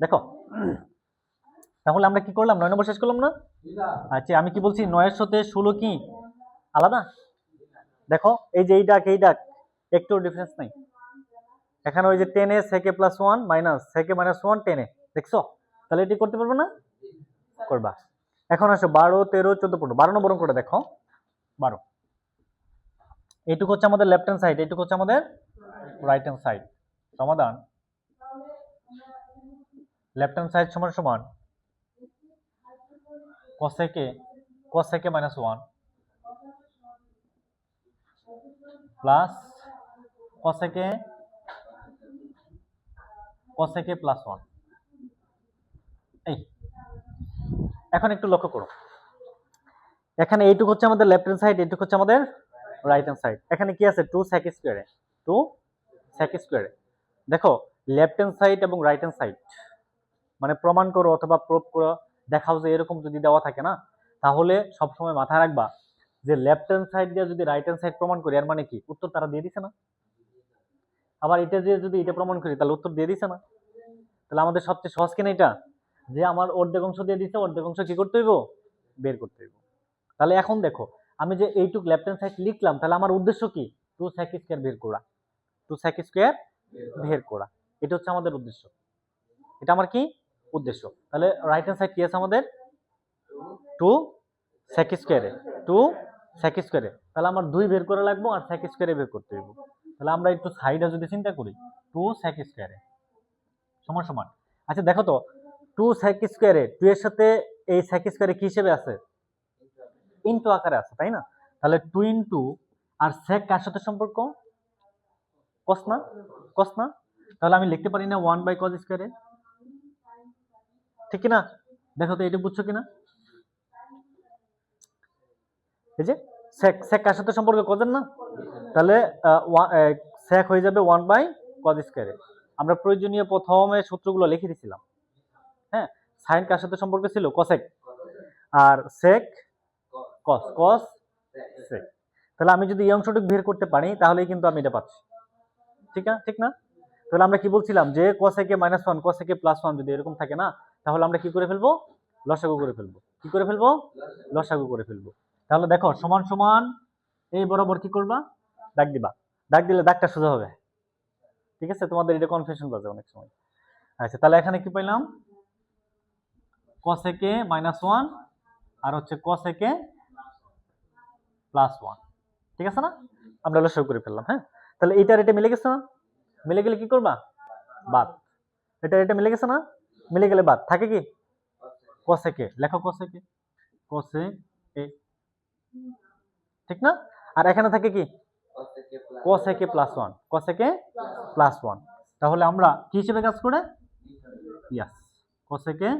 দেখো তাহলে আমরা কি করলাম, 9 নম্বর শেষ করলাম না? আচ্ছা আমি কি বলছি, 9 এর সাথে 16 কি আলাদা? দেখো এই যে এই ডাক একটু ডিফারেন্স নাই। এখানে ওই যে 10 এ sec a + 1 minus sec a - 1 10 এ, দেখছো? তাহলে এটি করতে পারবে না? করবা। এখন আসো 12 13 14 15, 12 নম্বর অঙ্কটা দেখো। 12 এইটুকু হচ্ছে আমাদের লেফট হ্যান্ড সাইড, এইটুকু হচ্ছে আমাদের রাইট হ্যান্ড সাইড। সমাধান লেফট হ্যান্ড সাইড সমান সমান cosec a - 1 plus cosec a + 1। এই এখন একটু লক্ষ্য করো, এখানে এইটুকু হচ্ছে আমাদের লেফট হ্যান্ড সাইড, এইটুকু হচ্ছে আমাদের রাইট হ্যান্ড সাইড। এখানে কি আছে, 2 sec স্কয়ারে, 2 sec স্কয়ারে। দেখো লেফট হ্যান্ড সাইড এবং রাইট হ্যান্ড সাইড মানে প্রমাণ করো অথবা প্রুফ করো, দেখাও যে এরকম যদি দেওয়া থাকে না, তাহলে সবসময় মাথায় রাখবা যে লেফট হ্যান্ড সাইড দিয়ে যদি রাইট হ্যান্ড সাইড প্রমাণ করি, এর মানে কি উত্তর তারা দিয়ে দিছে না? আবার এটা দিয়ে যদি এটা প্রমাণ করি তাহলে উত্তর দিয়ে দিছে না? তাহলে আমাদের সবচেয়ে সহজ কিনা এটা, যে আমার অর্ধেক অংশ দিয়ে দিছে, অর্ধেক অংশ কি করতে হইব, বের করতে হইব। তাহলে এখন দেখো আমি যে এইটুক লেফট হ্যান্ড সাইড লিখলাম, তাহলে আমার উদ্দেশ্য কি, 2 sec স্কয়ার বের করা, 2 sec স্কয়ার বের করা, এটা হচ্ছে আমাদের উদ্দেশ্য, এটা আমার কি উদ্দেশ্য। তাহলে রাইট হ্যান্ড সাইড কি আছে আমাদের, 2 sec স্কয়ারে, 2 sec স্কয়ারে, তাহলে আমার 2 বের করা লাগবে আর sec স্কয়ারে বের করতে হইব। তাহলে আমরা একটু সাইডে যদি চিন্তা করি, 2 sec স্কয়ারে সমান সমান, আচ্ছা দেখো তো 2 sec স্কয়ারে 2 এর সাথে এই sec স্কয়ারে কি হিসেবে আছে, ইনটু আকারে আছে, তাই না? তাহলে 2 ইনটু আর sec কার সাথে সম্পর্ক, cos না, cos না, তাহলে আমি লিখতে পারি না 1/cos স্কয়ারে, ঠিক কি না? দেখো তো এটা বুঝছো কিনা, এই যে sec sec কার সাথে সম্পর্ক, cos এর না, তাহলে sec হয়ে যাবে 1/cos স্কয়ারে। আমরা প্রয়োজনীয় প্রথমে সূত্রগুলো লিখে দিয়েছিলাম, হ্যাঁ। sin কার সাথে সম্পর্ক ছিল, cosec, আর sec cos, cos sec। তাহলে আমি যদি এই অংশটুকু বের করতে পারি তাহলেই কিন্তু আমি এটা পাচ্ছি, ঠিক না, ঠিক না? তাহলে আমরা কি বলছিলাম যে cosec a - 1 cosec a + 1 যদি এরকম থাকে না, তাহলে আমরা কি করে ফেলবো, লসাগু করে ফেলবো। কি করে ফেলবো, লসাগু করে ফেলবো। তাহলে দেখো সমান সমান এই বরাবর কি করবা, দাগ দিবা, দাগ দিলে দাগটা সোজা হবে, ঠিক আছে? তোমাদের এটা কনফিউশন বাজে অনেক সময়। আচ্ছা তাহলে এখানে কি পাইলাম, cosec a - 1 আর হচ্ছে cosec a + 1, ঠিক আছে না? আমরা লসাগু করে ফেললাম, হ্যাঁ। তাহলে এইটার এটা মিলে গেছে না, মিলে গেলে কি করবা, বাদ। এটা মিলে গেছে না, মিলে গেলে বাদ থাকে কি, cosec a, লেখো cosec a, cosec a, ঠিক না? আর এখানে থাকে কি, cosec a + 1, cosec a + 1। তাহলে আমরা কি হিসেবে কাজ করে, ইয়াস, cosec a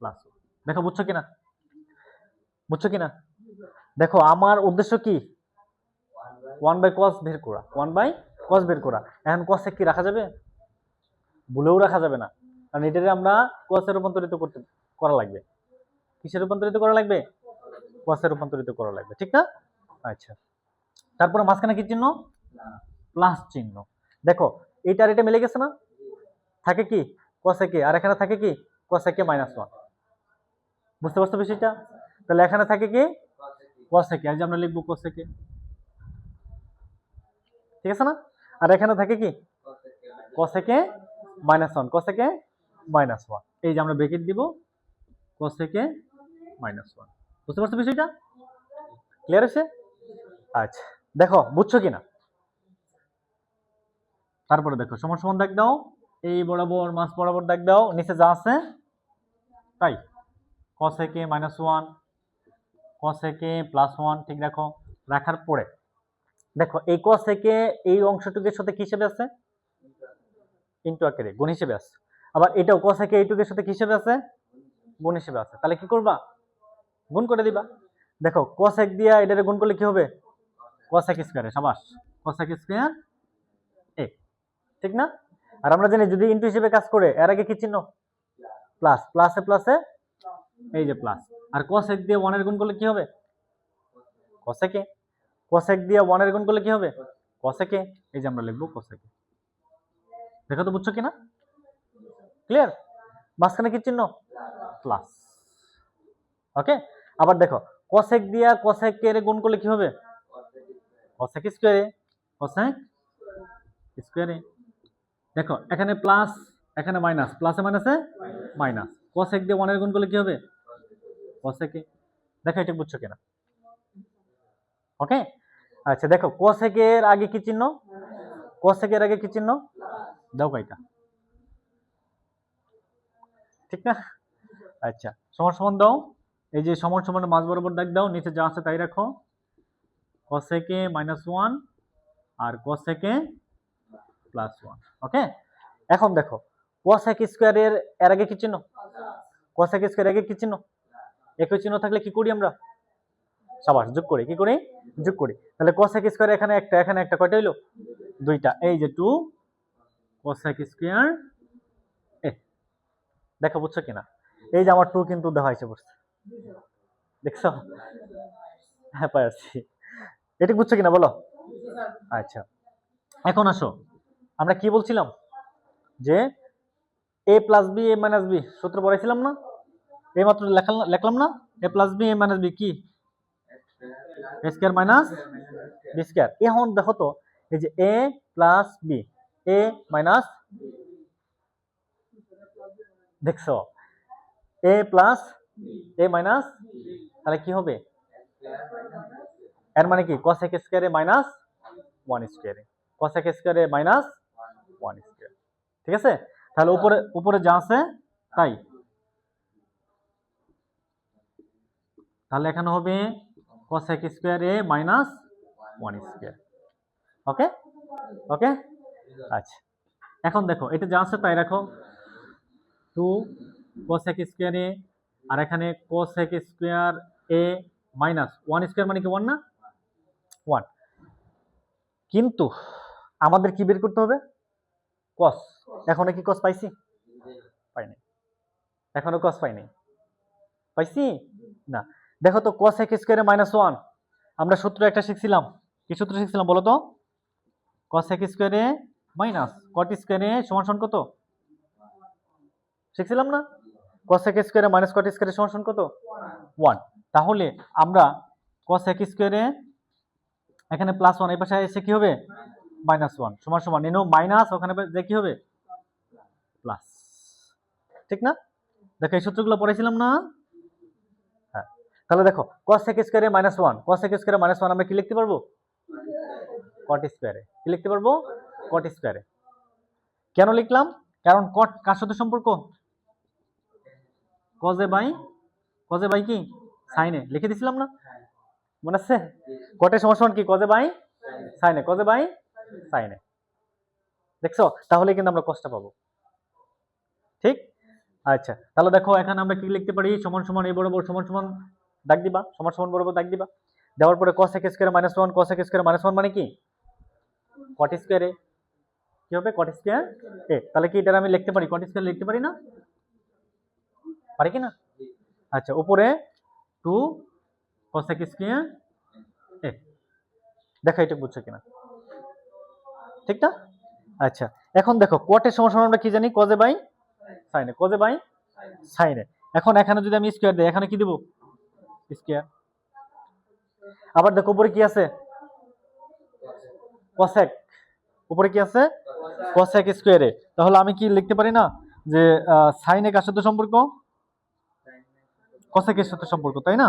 + 1। দেখো বুঝছো কিনা, বুঝছো কিনা? দেখো আমার উদ্দেশ্য কি, 1/cos বের করা, 1/cos বের করা। এখন cosec কি রাখা যাবে, ভুলেও রাখা যাবে না, কারণ এটারে আমরা cos এ রূপান্তরিত করা লাগবে। কিসে রূপান্তরিত করা লাগবে, cos এ রূপান্তরিত করা লাগবে, ঠিক না? আচ্ছা তারপরে মাঝখানে কি চিহ্ন, প্লাস চিহ্ন। দেখো এইটার এটা মিলে গেছে না, থাকে কি cosec a, আর এখানে থাকে কি cosec a - 1, বুঝতে পারছো বিষয়টা? তাহলে এখানে থাকে কি cosec a, এই যে আমরা লিখবো cosec a, ঠিক আছে না? আর এখানে থাকে কি cosec a - 1, cosec a - 1, এই যে আমরা ব্র্যাকেট দিব cosec a - 1। বুঝতে পারছো বিষয়টা, ক্লিয়ার আছে? আচ্ছা দেখো বুঝছো কিনা, তারপরে দেখো সমান সমান দাগ দাও, এই বরাবর মাছ বরাবর দাগ দাও, নিচে যা আছে তাই, cosec a - 1, cosec a + 1, ঠিক রাখো। রাখার পরে দেখো এই cosec a এই অংশটুকুর সাথে কি হিসেবে আছে, ইনটু আকারে গুণ হিসেবে আছে। আবার এটাও cosec a এইটুকুর সাথে কি হিসেবে আছে, গুণ হিসেবে আছে। তাহলে কি করবা, গুণ করে দিবা। দেখো cosec দিয়া এটারে গুণ করলে কি হবে, cosec স্কয়ারে, শাবাশ, cosec স্কয়ার a, ঠিক না? আর আমরা জানি যদি ইনটু হিসেবে কাজ করে এর আগে কি চিহ্ন, প্লাস, প্লাসে প্লাসে এই যে প্লাস। আর cosec দিয়ে 1 এর গুণ করলে কি হবে, cosec a, cosec দিয়ে 1 এর গুণ করলে কি হবে, cosec a, এই যে আমরা লিখবো cosec a। দেখো তো বুঝছো কিনা, ক্লিয়ার? মাঝখানে কি চিহ্ন? প্লাস। ওকে, আবার দেখো কোসেক দিয়া কোসেক এর গুণ করলে কি হবে? কোসেক স্কয়ারে, কোসেক স্কয়ারে। দেখো এখানে প্লাস, এখানে মাইনাস, প্লাসে মাইনাসে মাইনাস। কোসেক দিয়ে 1 এর গুণ করলে কি হবে? কোসেকে। দেখো এটা বুঝছো কিনা? ওকে, আচ্ছা দেখো কোসেক এর আগে কি চিহ্ন? কোসেক এর আগে কি চিহ্ন? দাও কয়টা, ঠিক না? আচ্ছা সমান সমান দাও, এই যে সমান সমান মাঝ বরাবর দাগ দাও, নিচে যা আছে তাই রাখো। কোসেকে -1 আর কোসেকে +1। ওকে, এখন দেখো কোসেক স্কয়ারের এর আগে কি চিহ্ন? কোসেক স্কয়ারের আগে কি চিহ্ন? একই চিহ্ন থাকলে কি করি আমরা? সাবাস, যোগ করি। কি করি? যোগ করি। তাহলে কোসেক স্কয়ার এখানে একটা, এখানে একটা, কয়টা হইলো? দুইটা। এই যে 2 কোসেক স্কয়ার এ। দেখো বুঝছো কিনা? এই যে আমার 2 কিন্তু দেওয়া হয়েছে, বুঝছো? দেখছো? হ্যাঁ পাচ্ছি। এটা বুঝছো কিনা বলো? আচ্ছা এখন আসো, আমরা কি বলছিলাম যে a plus b a minus b সূত্র পড়াইছিলাম না? এই মাত্র লিখলাম না? a plus b a minus b কি? a square minus b square. এখন দেখো তো এই যে a plus b a minus, দেখছো a প্লাস a মাইনাস, তাহলে কি হবে? এর মানে কি কোসেক স্কয়ারে মাইনাস 1 স্কয়ারে, কোসেক স্কয়ারে মাইনাস 1 স্কয়ার। ঠিক আছে? তাহলে উপরে উপরে যা আছে তাই, তাহলে এখানে হবে কোসেক স্কয়ারে মাইনাস 1 স্কয়ার। ওকে ওকে, আচ্ছা এখন দেখো এটা যা আছে তাই রাখো। 2 কোসেক স্কয়ারে, আর এখানে কোসেক স্কয়ার এ মাইনাস 1 স্কয়ার মানে কি 1 না? 1। কিন্তু আমাদের কি বের করতে হবে? কস। এখনো কি কস পাইছি? পাইনি। এখনো কস পাইনি। পাইছি না। দেখো তো কোসেক স্কয়ারে -1, আমরা সূত্র একটা শিখছিলাম। কি সূত্র শিখছিলাম বলো তো? কোসেক স্কয়ারে মাইনাস কট স্কয়ারে সমান সমান কত শিখছিলাম না? কোসেক স্কয়ারে মাইনাস কট স্কয়ারে সমান সমান কত? 1। তাহলে আমরা কোসেক স্কয়ারে এখানে +1, এই পাশে এসে কি হবে? -1 সমান সমান এনো মাইনাস, ওখানে যে কি হবে? প্লাস। ঠিক না? দেখো এই সূত্রগুলো পড়াইছিলাম না? হ্যাঁ, তাহলে দেখো কোসেক স্কয়ারে -1, কোসেক স্কয়ারে -1 আমরা কি লিখতে পারবো? কট স্কয়ারে। কি লিখতে পারবো? কট স্কয়ারে। কেন লিখলাম? কারণ কট কার সাথে সম্পর্ক? কজে বাই কি সাইনে লিখে দিছিলাম না? মনে আছে? কটের সমান সমান কি? কজে বাই সাইনে, কজে বাই সাইনে। দেখছো? তাহলে কিন্তু আমরা কসটা পাবো। ঠিক? আচ্ছা তাহলে দেখো এখানে আমরা কি লিখতে পারি? সমান সমান এই বরাবর সমান সমান দাগ দিবা, সমান সমান বরাবর দাগ দিবা। দেওয়ার পরে কোসেক স্কয়ারে -1, কোসেক স্কয়ারে -1 মানে কি? কট স্কয়ারে। কি হবে? কট স্কয়ার এ। তাহলে কি এটা আমি লিখতে পারি? কট স্কয়ার লিখতে পারি না? পারি কি না? আচ্ছা উপরে 2 কোসেক স্কয়ার এ। দেখো এটা বুঝছো কিনা? ঠিক না? আচ্ছা এখন দেখো কোটের সমান সমান আমরা কি জানি? কজে বাই সাইনে, কজে বাই সাইনে। এখন এখানে যদি আমি স্কয়ার দেই, এখানে কি দেব? স্কয়ার। আবার দেখো উপরে কি আছে? কোসেক। উপরে কি আছে? কোসেক স্কয়ারে। তাহলে আমি কি লিখতে পারি না যে সাইনে কার সাথে সম্পর্ক? কোসেকের সাথে সম্পর্ক, তাই না?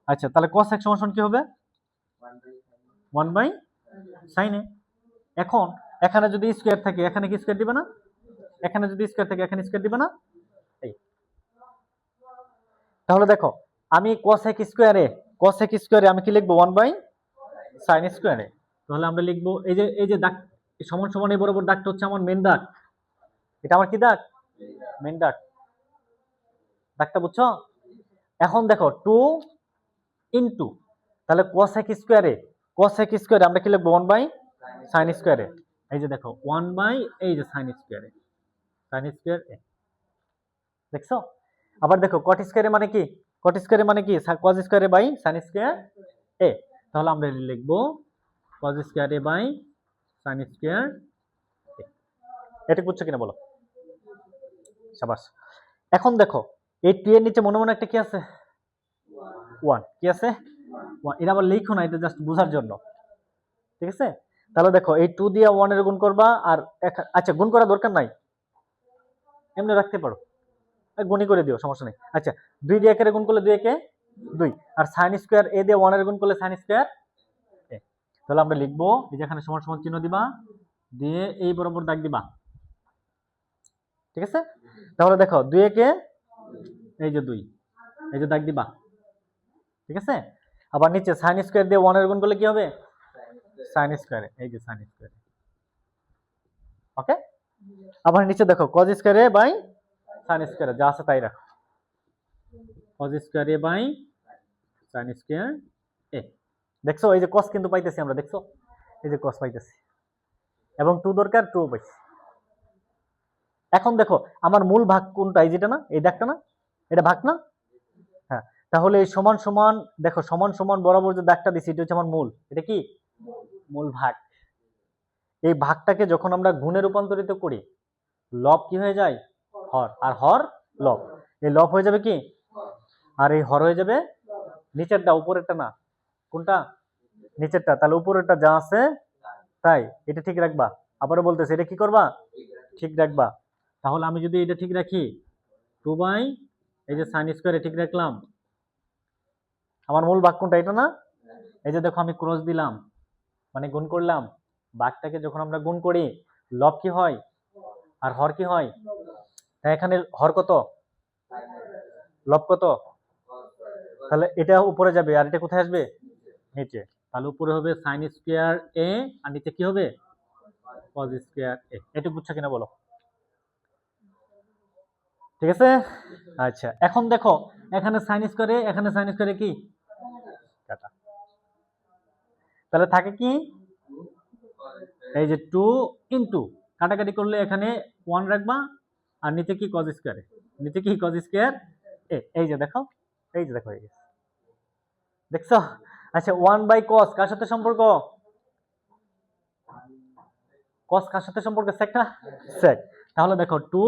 আচ্ছা তাহলে কোসেক সমান সমান কি হবে? 1 বাই সাইনে। এখন এখানে যদি স্কয়ার থাকে, এখানে কি স্কয়ার দিবে না? এখানে যদি স্কয়ার থাকে, এখানে স্কয়ার দিবে না? এই তাহলে দেখো আমি কোসেক স্কয়ারে আমি কি লিখবো? 1 বাই সাইন স্কয়ারে। তাহলে আমরা লিখবো এই যে দাগ সমান সমান এই বরাবর দাগটা হচ্ছে আমার মেন দাগ। এটা আমার কি দাগ? মেন দাগ। দাগটা বুঝছো? এখন দেখো 2 ইনটু, তাহলে কোসেক স্কয়ারে আমরা কি লিখবো? 1 বাই সাইন স্কয়ারে। এই যে দেখো 1 বাই এই যে সাইন স্কয়ারে, সাইন স্কয়ার এ। দেখছো? আবার দেখো কট স্কয়ারে মানে কি? কট স্কয়ারে মানে কি? কজ স্কয়ারে বাই সাইন স্কয়ার এ। তাহলে আমরা লিখবো কজ স্কয়ারে বাই সাইন স্কয়ার এ। এটা বুঝছো কিনা বলো? সাবাস। এখন দেখো এই 2 এর নিচে মনে মনে একটা কি আছে, 1 কি আছে, 1। এটা আবার লিখো না, এটা জাস্ট বোঝার জন্য, ঠিক আছে। তাহলে দেখো এই 2 দিয়ে 1 এর গুণ করবা, আর আচ্ছা গুণ করা দরকার নাই, এমনি রাখতে পারো, গুণই করে দিও, সমস্যা নেই। আচ্ছা 2 দিয়ে 1 এর গুণ করলে 2 একে 2, আর sin স্কয়ার a দিয়ে 1 এর গুণ করলে sin স্কয়ার a। তাহলে আমরা লিখবো এই যে এখানে সমান সমান চিহ্ন দিবা, দিয়ে এই বরাবর দাগ দিবা, ঠিক আছে। তাহলে দেখো 2 একে এই যে 2, এই যে দাগ দিবা, ঠিক আছে। আবার নিচে sin স্কয়ার দিয়ে 1 এর গুণ করলে কি হবে, sin স্কয়ার, এই যে sin স্কয়ার, ওকে। আবার নিচে দেখো cos square a by sin square, যা আছে তাই রাখো, cos square a by sin square a। দেখছো এই যে cos কিন্তু পাইতেছি আমরা, দেখছো এই যে cos পাইতেছি, এবং 2 দরকার, 2 পাইছি। এখন দেখো আমার মূল ভাগ কোনটা, এই যেটা না, এই দাগটা না, এটা ভাগ না, হ্যাঁ। তাহলে এই সমান সমান, দেখো সমান সমান বরাবর যে দাগটা দিছি এটা হচ্ছে আমার মূল, এটা কি মূল ভাগ। এই ভাগটাকে যখন আমরা গুণে রূপান্তরিত করি, লব কি হয়ে যায়, হর, আর হর লব, এই লব হয়ে যাবে কি, আর এই হর হয়ে যাবে নিচেরটা, উপরেরটা না, কোনটা, নিচেরটা। তাহলে উপরেরটা যা আছে তাই, এটা ঠিক রাখবা, আবারও বলতেছে এটা কি করবা, ঠিক রাখবা। তাহলে আমি যদি এটা ঠিক রাখি, 2 বাই এই যে sin স্কয়ারে ঠিক রাখলাম, আমার মূল ভাগ কোনটা, এটা না, এই যে দেখো আমি ক্রস দিলাম, মানে গুণ করলাম। ভাগটাকে যখন আমরা গুণ করি, লব কি হয় আর হর কি হয়, তাই এখানে হর কত, লব কত, তাহলে এটা উপরে যাবে আর এটা কোথায় আসবে, নিচে। তাহলে উপরে হবে sin স্কয়ার a, আর নিচে কি হবে, cos স্কয়ার a। এটা বুঝছো কিনা বলো, ঠিক আছে। আচ্ছা এখন দেখো এখানে sin স্কয়ার a, এখানে sin স্কয়ার a কি কাটা, তাহলে থাকে কি, এই যে 2 ইনটু কাটাকাটি করলে এখানে 1 রাখবা, আর নিচে কি cos স্কয়ার, নিচে কি cos স্কয়ার a, এই যে দেখো, এই যে দেখো, এই যে দেখছো। আচ্ছা 1 বাই cos কার সাথে সম্পর্ক, cos কার সাথে সম্পর্ক, sec না, sec। তাহলে দেখো 2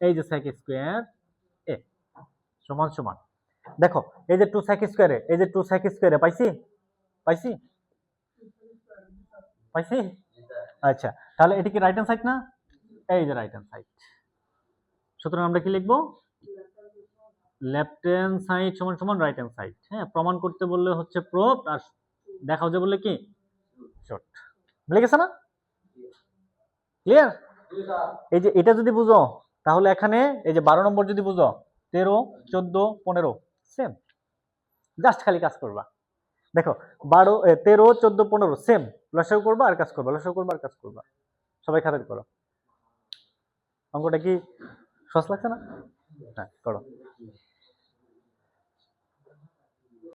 এই যে sec স্কয়ার a সমান সমান, দেখো এই যে 2 sec স্কয়ারে, এই যে 2 sec স্কয়ারে পাইছি, পাইছি, পাইছি। আচ্ছা তাহলে এটা কি রাইট হ্যান্ড সাইড না, এই যে রাইট হ্যান্ড সাইড। সুতরাং আমরা কি লিখবো, লেফট হ্যান্ড সাইড সমান সমান রাইট হ্যান্ড সাইড। হ্যাঁ, প্রমাণ করতে বললে হচ্ছে প্রুফ, আর দেখাও যে বললে কি শর্ট। মিলে গেছে না, ক্লিয়ার। এই যে এটা যদি বুঝো, তাহলে এখানে এই যে 12 নম্বর যদি বুঝো, 13 14 15 সেম, জাস্ট খালি কাজ করবা। দেখো 12 13 14 15 সেম, লসাগু করবা আর কাজ করবা, লসাগু করবা আর কাজ করবা। সবাই খাতায় করো, অঙ্কটা কি সহজ লাগছে না, হ্যাঁ করো।